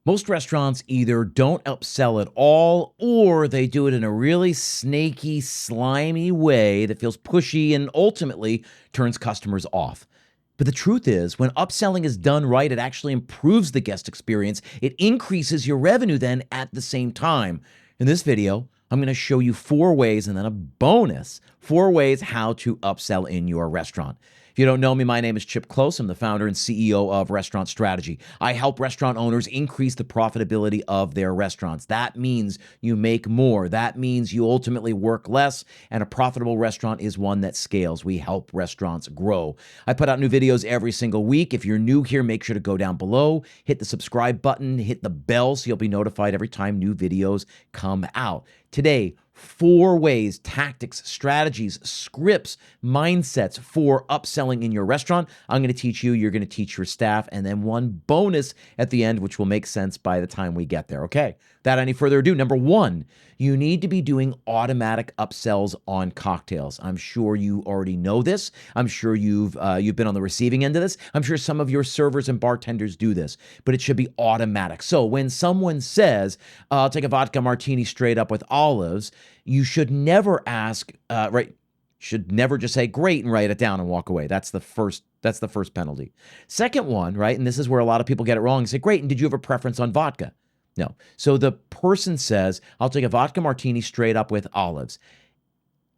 Most restaurants either don't upsell at all or they do it in a really snaky, slimy way that feels pushy and ultimately turns customers off. But the truth is, when upselling is done right, it actually improves the guest experience. It increases your revenue then at the same time. In this video, I'm going to show you 4 ways and then a bonus 4 ways how to upsell in your restaurant. If you don't know me, my name is Chip Close. I'm the founder and CEO of Restaurant Strategy. I help restaurant owners increase the profitability of their restaurants. That means you make more. That means you ultimately work less, and a profitable restaurant is one that scales. We help restaurants grow. I put out new videos every single week. If you're new here, make sure to go down below, hit the subscribe button, hit the bell so you'll be notified every time new videos come out. Today, 4 ways, tactics, strategies, scripts, mindsets for upselling in your restaurant. I'm going to teach you, you're going to teach your staff, and then one bonus at the end, which will make sense by the time we get there. Okay, without any further ado, number 1, you need to be doing automatic upsells on cocktails. I'm sure you already know this. I'm sure you've been on the receiving end of this. I'm sure some of your servers and bartenders do this, but it should be automatic. So when someone says, I'll take a vodka martini straight up with olives, you should never ask, should never just say great and write it down and walk away. That's the first penalty. Second one, right? And this is where a lot of people get it wrong. Say, great, and did you have a preference on vodka? No. So the person says, I'll take a vodka martini straight up with olives.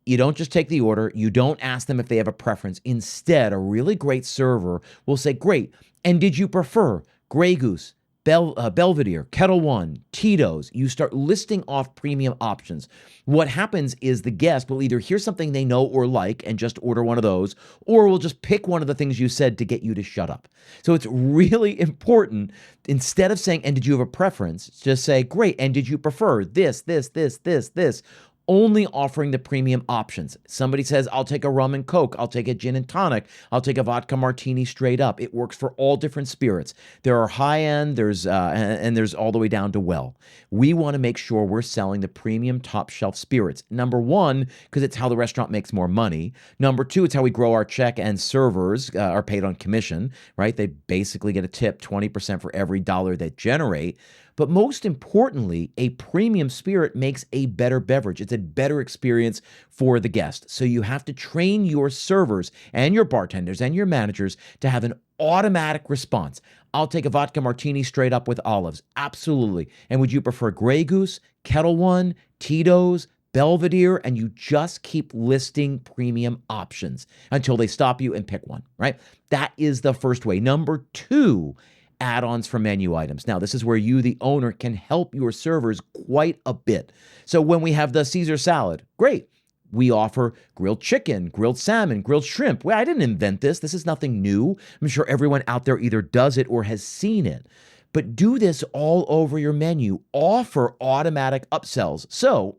You don't just take the order. You don't ask them if they have a preference. Instead, a really great server will say, great, and did you prefer Grey Goose, Belvedere, Kettle One, Tito's? You start listing off premium options. What happens is the guest will either hear something they know or like and just order one of those, or will just pick one of the things you said to get you to shut up. So it's really important, instead of saying, and did you have a preference, just say, great, and did you prefer this, this, this, this, this? Only offering the premium options. Somebody says, I'll take a rum and coke, I'll take a gin and tonic, I'll take a vodka martini straight up. It works for all different spirits. There are high end, and there's all the way down to well. We want to make sure we're selling the premium top shelf spirits. Number 1, because it's how the restaurant makes more money. Number 2, it's how we grow our check, and servers are paid on commission, right? They basically get a tip, 20% for every dollar they generate. But most importantly, a premium spirit makes a better beverage. It's a better experience for the guest. So you have to train your servers and your bartenders and your managers to have an automatic response. I'll take a vodka martini straight up with olives. Absolutely. And would you prefer Grey Goose, Kettle One, Tito's, Belvedere? And you just keep listing premium options until they stop you and pick one, right? That is the first way. Number 2, add-ons for menu items. Now, this is where you, the owner, can help your servers quite a bit. So when we have the Caesar salad, great. We offer grilled chicken, grilled salmon, grilled shrimp. Well, I didn't invent this. This is nothing new. I'm sure everyone out there either does it or has seen it. But do this all over your menu. Offer automatic upsells. So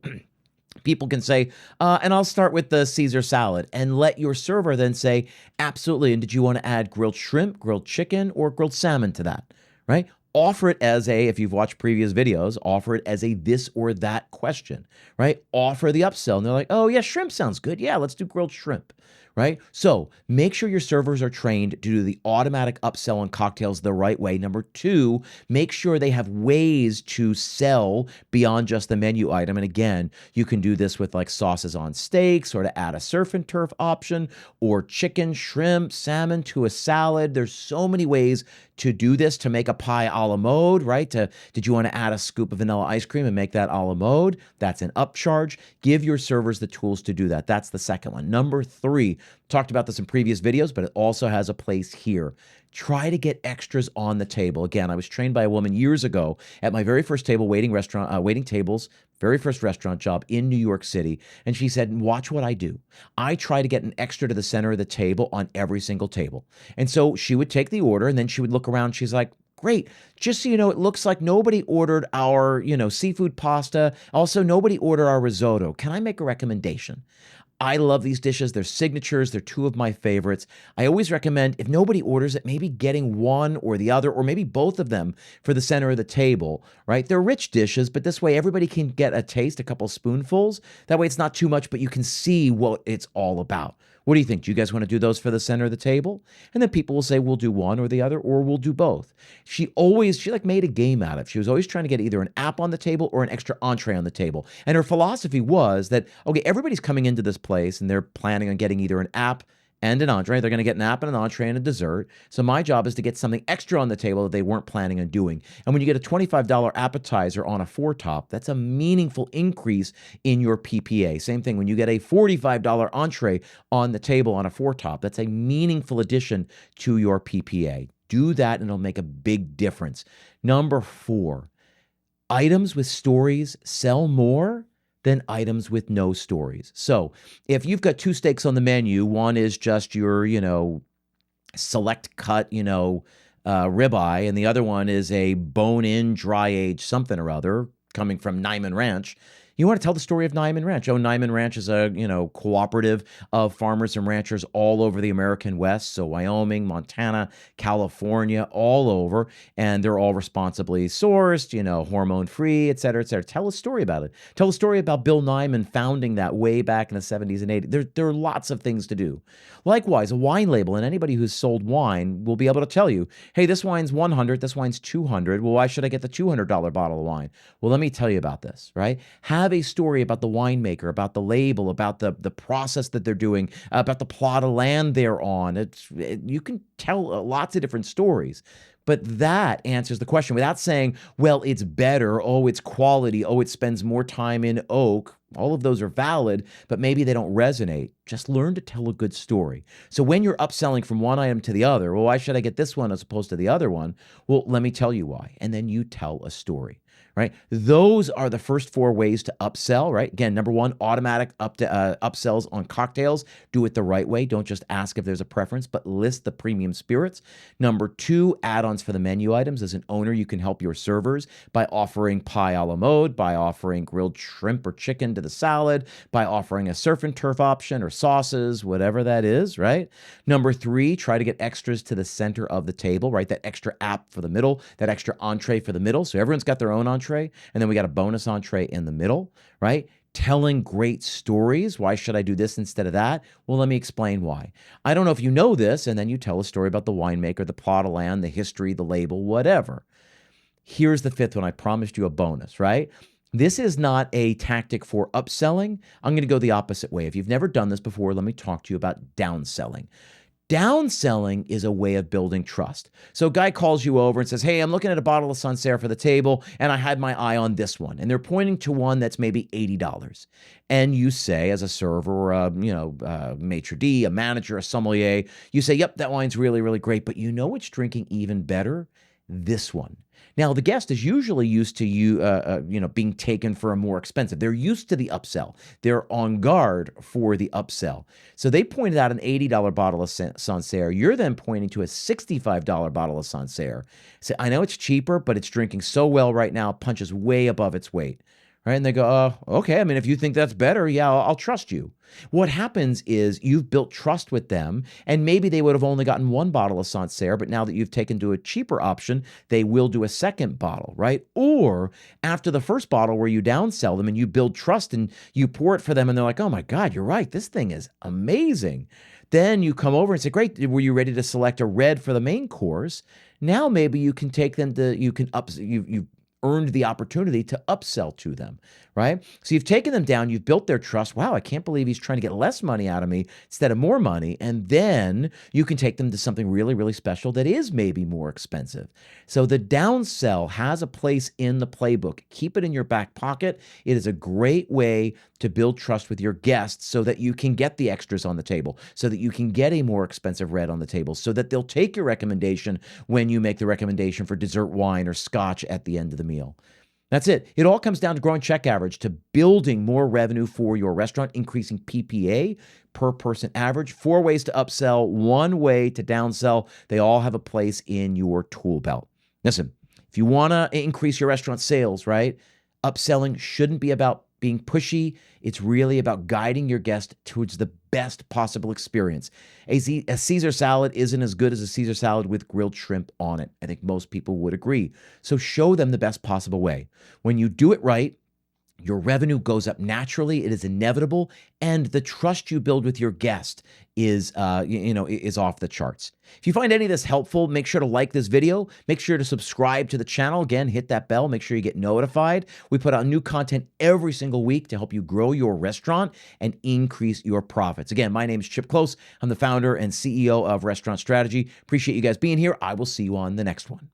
people can say, and I'll start with the Caesar salad, and let your server then say, absolutely, and did you want to add grilled shrimp, grilled chicken, or grilled salmon to that, right? Offer it as a, if you've watched previous videos, offer it as a this or that question, right? Offer the upsell, and they're like, oh yeah, shrimp sounds good. Yeah, let's do grilled shrimp, right? So make sure your servers are trained to do the automatic upsell on cocktails the right way. Number 2, make sure they have ways to sell beyond just the menu item. And again, you can do this with like sauces on steaks, or to add a surf and turf option, or chicken, shrimp, salmon to a salad. There's so many ways to do this, to make a pie a la mode, right? Did you want to add a scoop of vanilla ice cream and make that a la mode? That's an upcharge. Give your servers the tools to do that. That's the second one. Number 3, talked about this in previous videos, but it also has a place here. Try to get extras on the table. Again, I was trained by a woman years ago at my very first table, waiting tables, very first restaurant job in New York City. And she said, watch what I do. I try to get an extra to the center of the table on every single table. And so she would take the order, and then she would look around. She's like, great. Just so you know, it looks like nobody ordered our, seafood pasta. Also, nobody ordered our risotto. Can I make a recommendation? I love these dishes. They're signatures. They're 2 of my favorites. I always recommend, if nobody orders it, maybe getting one or the other, or maybe both of them for the center of the table, right? They're rich dishes, but this way everybody can get a taste, a couple spoonfuls. That way it's not too much, but you can see what it's all about. What do you think? Do you guys want to do those for the center of the table? And then people will say, we'll do one or the other, or we'll do both. She like made a game out of it. She was always trying to get either an app on the table or an extra entree on the table. And her philosophy was that, okay, everybody's coming into this place and they're planning on getting either an app and an entree. They're going to get an app and an entree and a dessert. So my job is to get something extra on the table that they weren't planning on doing. And when you get a $25 appetizer on a four top, that's a meaningful increase in your PPA. Same thing when you get a $45 entree on the table on a four top, that's a meaningful addition to your PPA. Do that and it'll make a big difference. Number 4, items with stories sell more than items with no stories. So if you've got 2 steaks on the menu, one is just your, select cut, ribeye, and the other one is a bone-in, dry-aged something or other coming from Nyman Ranch. You want to tell the story of Nyman Ranch. Oh, Nyman Ranch is a, cooperative of farmers and ranchers all over the American West. So Wyoming, Montana, California, all over. And they're all responsibly sourced, hormone-free, et cetera, et cetera. Tell a story about it. Tell a story about Bill Nyman founding that way back in the 70s and 80s. There are lots of things to do. Likewise, a wine label, and anybody who's sold wine will be able to tell you, hey, this wine's 100, this wine's 200. Well, why should I get the $200 bottle of wine? Well, let me tell you about this, right? Have a story about the winemaker, about the label, about the process that they're doing, about the plot of land they're on. You can tell lots of different stories. But that answers the question without saying, well, it's better, oh, it's quality, oh, it spends more time in oak. All of those are valid, but maybe they don't resonate. Just learn to tell a good story. So when you're upselling from one item to the other, well, why should I get this one as opposed to the other one? Well, let me tell you why. And then you tell a story. Right? Those are the first 4 ways to upsell, right? Again, number 1, automatic upsells on cocktails. Do it the right way. Don't just ask if there's a preference, but list the premium spirits. Number 2, add-ons for the menu items. As an owner, you can help your servers by offering pie a la mode, by offering grilled shrimp or chicken to the salad, by offering a surf and turf option or sauces, whatever that is, right? Number 3, try to get extras to the center of the table, right? That extra app for the middle, that extra entree for the middle. So everyone's got their own entree. And then we got a bonus entree in the middle, right? Telling great stories. Why should I do this instead of that? Well, let me explain why. I don't know if you know this, and then you tell a story about the winemaker, the plot of land, the history, the label, whatever. Here's the 5th one. I promised you a bonus, right? This is not a tactic for upselling. I'm going to go the opposite way. If you've never done this before, let me talk to you about downselling. Downselling is a way of building trust. So a guy calls you over and says, hey, I'm looking at a bottle of Sancerre for the table, and I had my eye on this one. And they're pointing to one that's maybe $80. And you say, as a server or a maitre d', a manager, a sommelier, you say, yep, that wine's really, really great. But you know what's drinking even better? This one. Now, the guest is usually used to you, being taken for a more expensive. They're used to the upsell. They're on guard for the upsell. So they pointed out an $80 bottle of Sancerre. You're then pointing to a $65 bottle of Sancerre. So I know it's cheaper, but it's drinking so well right now, punches way above its weight. Right? And they go, okay, I mean, if you think that's better, yeah, I'll trust you. What happens is you've built trust with them, and maybe they would have only gotten 1 bottle of Sancerre, but now that you've taken to a cheaper option, they will do a second bottle, right? Or after the first bottle where you downsell them and you build trust and you pour it for them and they're like, oh my God, you're right, this thing is amazing. Then you come over and say, great, were you ready to select a red for the main course? Now maybe you can take them to, you've earned the opportunity to upsell to them, right? So you've taken them down, you've built their trust. Wow, I can't believe he's trying to get less money out of me instead of more money. And then you can take them to something really, really special that is maybe more expensive. So the downsell has a place in the playbook. Keep it in your back pocket. It is a great way to build trust with your guests so that you can get the extras on the table, so that you can get a more expensive red on the table, so that they'll take your recommendation when you make the recommendation for dessert wine or scotch at the end of the meal. That's it. It all comes down to growing check average, to building more revenue for your restaurant, increasing PPA, per person average. 4 ways to upsell, 1 way to downsell. They all have a place in your tool belt. Listen, if you want to increase your restaurant sales, right? Upselling shouldn't be about being pushy. It's really about guiding your guest towards the best possible experience. A Caesar salad isn't as good as a Caesar salad with grilled shrimp on it. I think most people would agree. So show them the best possible way. When you do it right, your revenue goes up naturally. It is inevitable, and the trust you build with your guest is, is off the charts. If you find any of this helpful, make sure to like this video. Make sure to subscribe to the channel. Again, hit that bell. Make sure you get notified. We put out new content every single week to help you grow your restaurant and increase your profits. Again, my name is Chip Close. I'm the founder and CEO of Restaurant Strategy. Appreciate you guys being here. I will see you on the next one.